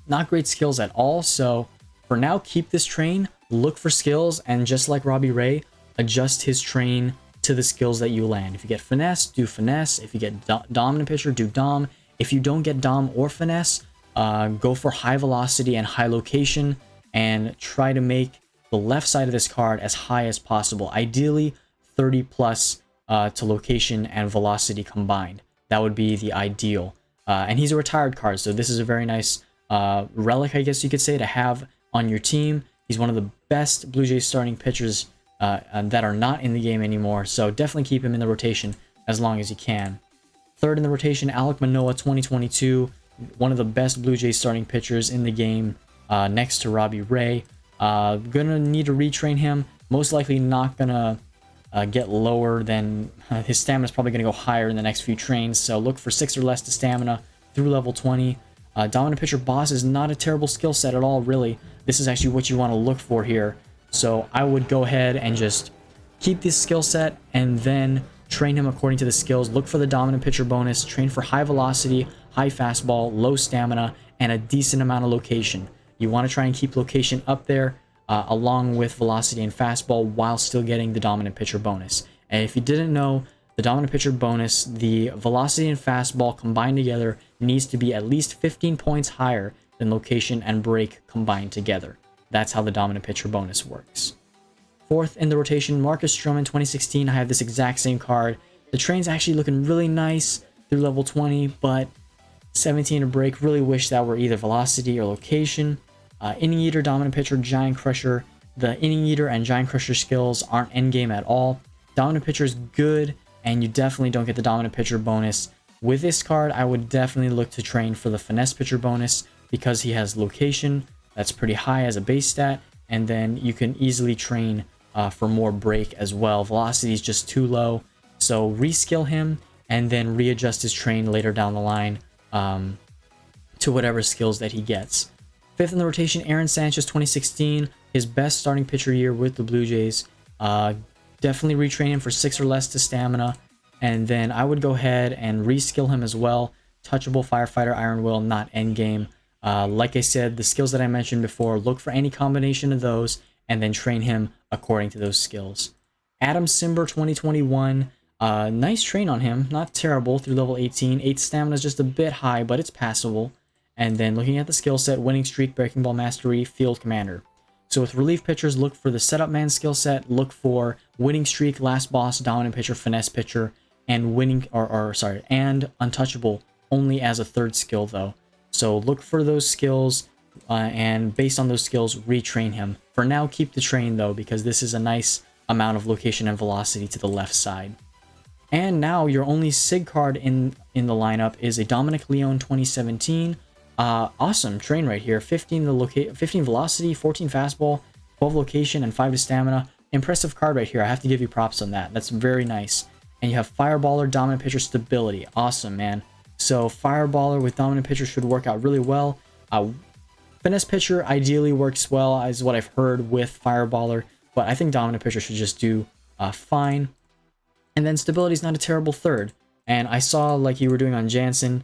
Not great skills at all, so for now, keep this train, look for skills, and just like Robbie Ray, adjust his train to the skills that you land. If you get finesse, do finesse. If you get dominant pitcher, do dom. If you don't get dom or finesse, go for high velocity and high location, and try to make the left side of this card as high as possible. Ideally, 30 plus to location and velocity combined. That would be the ideal. And he's a retired card, so this is a very nice relic, I guess you could say, to have on your team. He's one of the best Blue Jays starting pitchers that are not in the game anymore, so definitely keep him in the rotation as long as you can. Third in the rotation, Alek Manoah 2022, one of the best Blue Jays starting pitchers in the game, next to Robbie Ray. Gonna need to retrain him, most likely not gonna get lower than his stamina is probably going to go higher in the next few trains, so look for 6 or less to stamina through level 20. Dominant pitcher boss is not a terrible skill set at all, really. This is actually what you want to look for here, so I would go ahead and just keep this skill set and then train him according to the skills. Look for the dominant pitcher bonus, train for high velocity, high fastball, low stamina, and a decent amount of location. You want to try and keep location up there along with velocity and fastball while still getting the dominant pitcher bonus. And if you didn't know, the dominant pitcher bonus, the velocity and fastball combined together needs to be at least 15 points higher than location and break combined together. That's how the dominant pitcher bonus works. Fourth in the rotation, Marcus Stroman 2016. I have this exact same card. The train's actually looking really nice through level 20, but 17 to break. Really wish that were either velocity or location. Inning Eater, Dominant Pitcher, Giant Crusher. The Inning Eater and Giant Crusher skills aren't endgame at all. Dominant Pitcher is good, and you definitely don't get the Dominant Pitcher bonus. With this card, I would definitely look to train for the Finesse Pitcher bonus because he has location that's pretty high as a base stat, and then you can easily train for more break as well. Velocity is just too low, so reskill him and then readjust his train later down the line to whatever skills that he gets. Fifth in the rotation, Aaron Sanchez, 2016, his best starting pitcher year with the Blue Jays. Definitely retrain him for 6 or less to stamina, and then I would go ahead and reskill him as well. Touchable, Firefighter, Iron Will, not endgame. Like I said, the skills that I mentioned before, look for any combination of those, and then train him according to those skills. Adam Simber, 2021, nice train on him, not terrible through level 18. 8 stamina is just a bit high, but it's passable. And then looking at the skill set, winning streak, breaking ball mastery, field commander. So with relief pitchers, look for the setup man skill set, look for winning streak, last boss, dominant pitcher, finesse pitcher, and and untouchable only as a third skill though. So look for those skills, and based on those skills, retrain him. For now, keep the train though, because this is a nice amount of location and velocity to the left side. And now your only SIG card in the lineup is a Dominic Leone 2017. Awesome train right here. 15 velocity, 14 fastball, 12 location, and 5 to stamina. Impressive card right here. I have to give you props on that. That's very nice. And you have Fireballer, dominant pitcher, stability. Awesome, man. So Fireballer with dominant pitcher should work out really well. Finesse pitcher ideally works well, is what I've heard with Fireballer, but I think dominant pitcher should just do fine. And then stability is not a terrible third. And I saw, like you were doing on Jansen,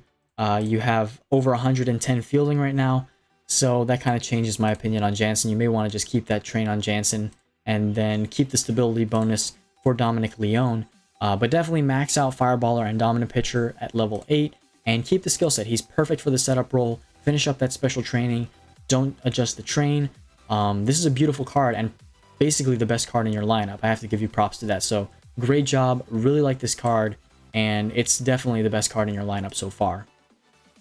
you have over 110 fielding right now, so that kind of changes my opinion on Jansen. You may want to just keep that train on Jansen and then keep the stability bonus for Dominic Leone. But definitely max out Fireballer and dominant pitcher at level 8 and keep the skill set. He's perfect for the setup role. Finish up that special training. Don't adjust the train. This is a beautiful card and basically the best card in your lineup. I have to give you props to that. So great job. Really like this card, and it's definitely the best card in your lineup so far.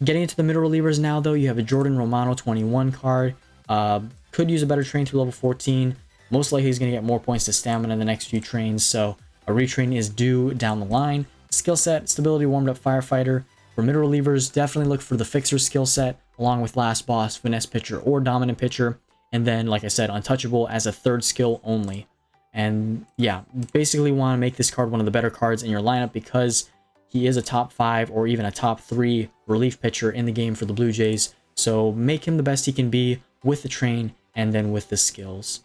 Getting into the middle relievers now, though, you have a Jordan Romano 21 card. Could use a better train through level 14. Most likely he's going to get more points to stamina in the next few trains, so a retrain is due down the line. Skill set, stability, warmed up firefighter. For middle relievers, definitely look for the fixer skill set, along with last boss, finesse pitcher, or dominant pitcher. And then, like I said, untouchable as a third skill only. And yeah, basically want to make this card one of the better cards in your lineup because he is a top 5 or even a top 3 relief pitcher in the game for the Blue Jays. So make him the best he can be with the train and then with the skills.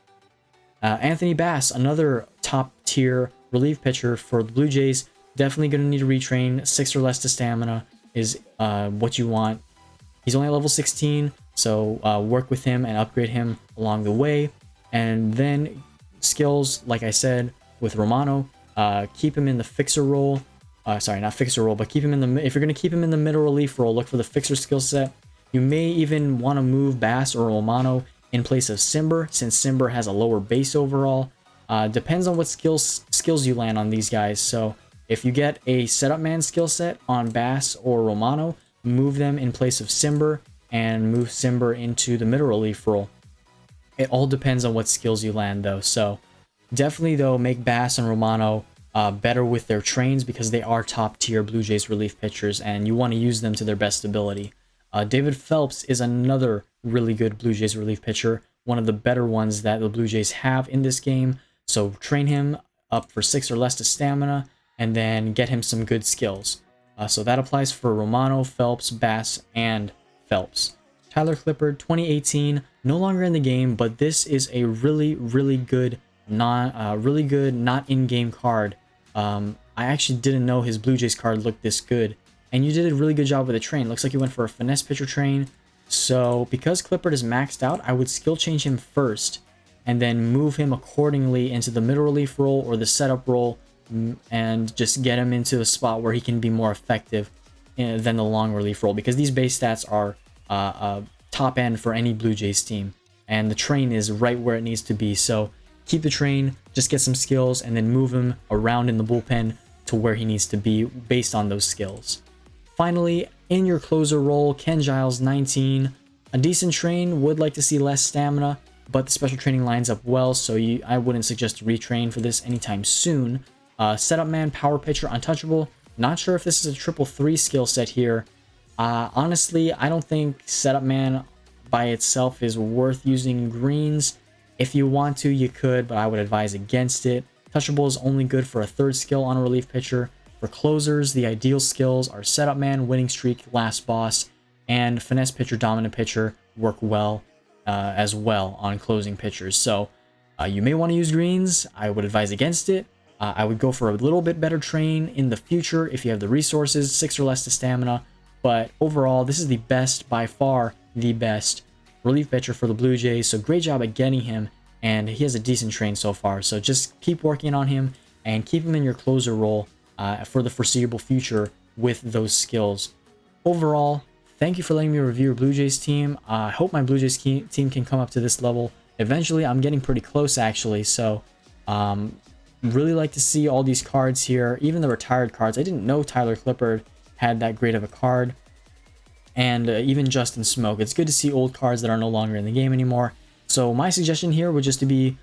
Anthony Bass, another top tier relief pitcher for the Blue Jays. Definitely going to need to retrain. 6 or less to stamina is what you want. He's only at level 16, so work with him and upgrade him along the way. And then skills, like I said, with Romano, keep him in the fixer role. Sorry, not fixer role, but keep him in the, if you're going to keep him in the middle relief role, look for the fixer skill set. You may even want to move Bass or Romano in place of Simber, since Simber has a lower base overall. Depends on what skills you land on these guys. So if you get a setup man skill set on Bass or Romano, move them in place of Simber and move Simber into the middle relief role. It all depends on what skills you land though. So definitely though, make Bass and Romano better with their trains because they are top tier Blue Jays relief pitchers and you want to use them to their best ability. David Phelps is another really good Blue Jays relief pitcher, one of the better ones that the Blue Jays have in this game. So train him up for 6 or less to stamina and then get him some good skills. So that applies for Romano, Phelps, Bass, and Phelps. Tyler Clippard, 2018, no longer in the game, but this is a really good not in-game card. I actually didn't know his Blue Jays card looked this good, and you did a really good job with the train. Looks like you went for a finesse pitcher train. So because Clippard is maxed out, I would skill change him first and then move him accordingly into the middle relief role or the setup role and just get him into a spot where he can be more effective than the long relief role, because these base stats are top end for any Blue Jays team and the train is right where it needs to be. So keep the train, just get some skills, and then move him around in the bullpen to where he needs to be based on those skills. Finally, in your closer role, Ken Giles, 19. A decent train, would like to see less stamina, but the special training lines up well, so I wouldn't suggest to retrain for this anytime soon. Setup man, power pitcher, untouchable. Not sure if this is a 3-3 skill set here. Honestly, I don't think setup man by itself is worth using greens. If you want to, you could, but I would advise against it. Touchable is only good for a third skill on a relief pitcher. For closers, the ideal skills are setup man, winning streak, last boss, and finesse pitcher, dominant pitcher work well. as well on closing pitchers. So you may want to use greens. I would advise against it. I would go for a little bit better train in the future if you have the resources, 6 or less to stamina. But overall, this is the best, by far the best relief pitcher for the Blue Jays. So great job at getting him, and he has a decent train so far. So just keep working on him and keep him in your closer role for the foreseeable future with those skills. Overall, thank you for letting me review your Blue Jays team. I hope my Blue Jays team can come up to this level eventually. I'm getting pretty close actually, so really like to see all these cards here, even the retired cards. I didn't know Tyler Clippard had that great of a card, and even Justin Smoke. It's good to see old cards that are no longer in the game anymore. So my suggestion here would just to be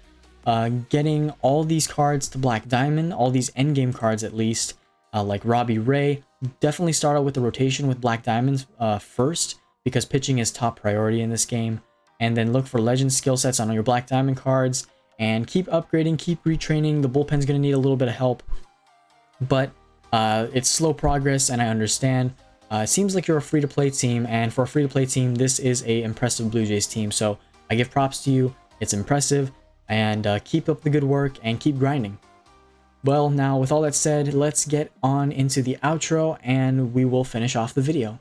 getting all these cards to Black Diamond, all these endgame cards at least, like Robbie Ray. Definitely start out with the rotation with Black Diamonds first, because pitching is top priority in this game. And then look for legend skill sets on your Black Diamond cards, and keep upgrading, keep retraining. The bullpen's going to need a little bit of help, but it's slow progress, and I understand. It seems like you're a free-to-play team, and for a free-to-play team, this is a impressive Blue Jays team. So I give props to you. It's impressive, and keep up the good work and keep grinding. Well, now with all that said, let's get on into the outro, and we will finish off the video.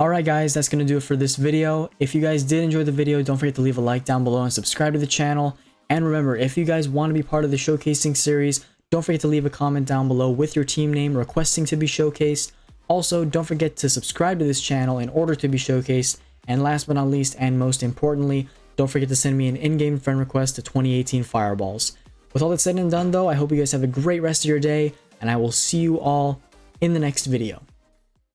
Alright guys, that's going to do it for this video. If you guys did enjoy the video, don't forget to leave a like down below and subscribe to the channel. And remember, if you guys want to be part of the showcasing series, don't forget to leave a comment down below with your team name requesting to be showcased. Also, don't forget to subscribe to this channel in order to be showcased. And last but not least, and most importantly, don't forget to send me an in-game friend request to 2018 Fireballs. With all that said and done though, I hope you guys have a great rest of your day, and I will see you all in the next video.